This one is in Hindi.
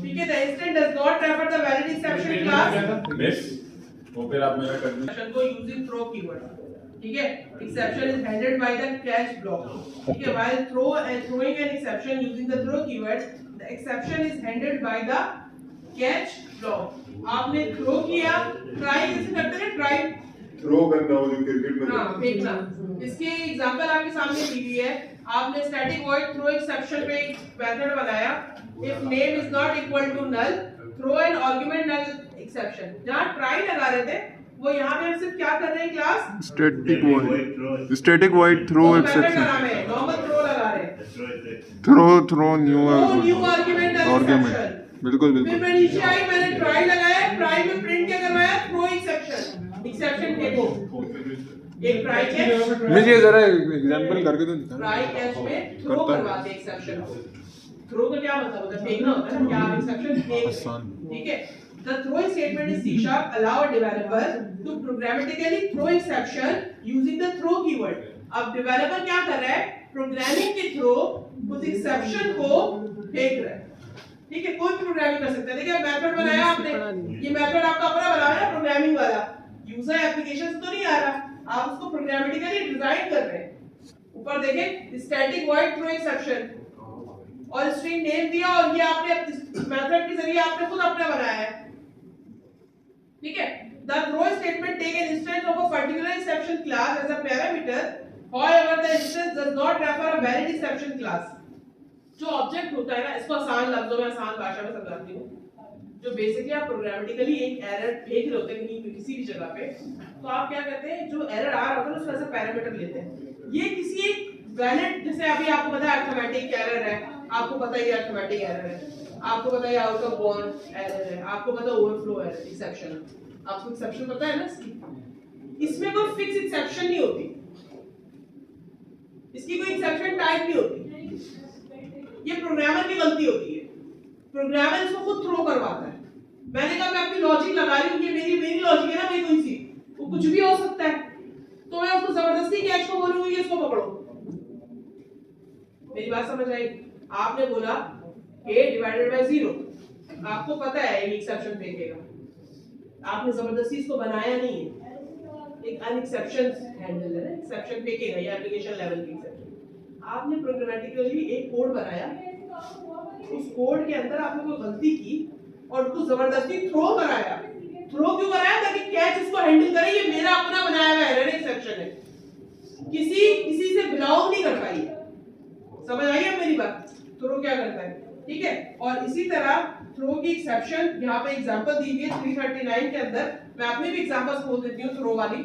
ठीक है, the instant does not refer the valid exception class miss तो फिर आप मेरा कर दीजिए exception को using throw keyword, ठीक है, exception is handled by the catch block, ठीक है, while throwing an exception using the throw keyword, the exception is handled by the catch block. आपने थ्रो किया, ट्राई कैसे करते हैं, ट्राई थ्रो करना हो जो क्रिकेट में, हाँ फेंकना। इसके एग्जांपल आपके सामने दी हुई है, आपने स्टैटिक वॉइड थ्रो एक्सेप्शन पे एक मेथड बनाया, if name is not equal to null throw an argument null exception. जहां ट्राई लगा रहे थे वो यहाँ पे हम सिर्फ क्या कर रहे हैं class, static void throw exception, normal throw लगा रहे हैं, throw new argument null exception. बिल्कुल फिर मैं नीचे आई, मैंने ट्राई लगाया, ट्राई में प्रिंट क्या करवाया, थ्रो एक्सेप्शन फेंको, एक ट्राई कैच, मुझे जरा एग्जांपल करके तो दिखा। ट्राई कैच में थ्रो करवाते एक्सेप्शन को। थ्रो का क्या मतलब होता है, फेंकना होता है ना, क्या आप एक्सेप्शन फेंक, ठीक है। The throwing statement in C# allow a developer to programmatically throw exception using the throw keyword। अब डेवलपर क्या कर रहा है, प्रोग्रामिंग के थ्रू उस एक्सेप्शन को फेंक रहा है, ठीक है। कोई प्रोग्रामिंग कर सकता है, देखिए मेथड बनाया आपने, ये मेथड आपका अपना बनाया है प्रोग्रामिंग वाला, यूजर एप्लीकेशन से तो नहीं आ रहा, आप उसको प्रोग्रामेटिकली डिजाइन कर रहे हैं। ऊपर देखें स्टैटिक वॉइड थ्रो एक्सेप्शन और स्ट्रिंग नेम दिया, और ये आपने मेथड के जरिए आपने खुद अपना बनाया है, ठीक है। The throw statement take an instance of a particular exception class as a parameter, however the instance does not refer a valid exception class। जो ऑब्जेक्ट होता है ना, इसको आसान लफ्जों में आसान भाषा में समझाती हूँ, जो बेसिकली आप प्रोग्रामेटिकली एक एरर फेंक रहे होते हैं कहीं किसी भी जगह पे, तो आप क्या करते हैं, जो एरर आ रहा होता है उसको ऐसा पैरामीटर लेते हैं, ये किसी एक वैलिड, जैसे अभी आपको पता है अरिथमेटिक एरर है, आपको पता है अरिथमेटिक एरर है, आपको पता है आउट ऑफ बाउंड एरर है, आपको पता है ओवरफ्लो एरर एक्सेप्शन, आपको एक्सेप्शन पता है ना इसकी, इसमें कोई फिक्स एक्सेप्शन नहीं होती, इसकी कोई एक्सेप्शन टाइप नहीं होती, ये प्रोग्रामर की गलती होती है, प्रोग्रामर इसको खुद थ्रो करवाता है। मैंने कहा मैं अपनी लॉजिक लगा रही हूँ, ये मेरी लॉजिक है ना, मेरी कोई सी, वो कुछ भी हो सकता है, तो मैं उसको जबरदस्ती कैच को बोलूंगी इसको पकड़ो। मेरी बात समझ आई? आपने बोला a डिवाइडेड बाय 0, आपको पता है ये एक्सेप्शन फेंकेगा, आपने जबरदस्ती इसको बनाया नहीं है, एक अनएक्सेप्शन हैंडल है ना, एक्सेप्शन फेंकेगा, ये एप्लीकेशन लेवल की एक्सेप्शन। आपने प्रोग्रामेटिकली एक कोड बनाया, उस कोड के अंदर आपने कोई गलती की और उसको जबरदस्ती थ्रो कराया। थ्रो क्यों कराया? ताकि कैच उसको हैंडल करे, ये मेरा अपना बनाया हुआ एरर एक्सेप्शन है, किसी से बिलोंग नहीं करता ये। समझ आई है मेरी बात? थ्रो क्या करता है, ठीक है। और इसी तरह थ्रो की एक्सेप्शन यहाँ पे एग्जांपल दी हुई है 339 के अंदर, मैं अपने भी एग्जांपल्स बोल देती हूँ थ्रो वाली।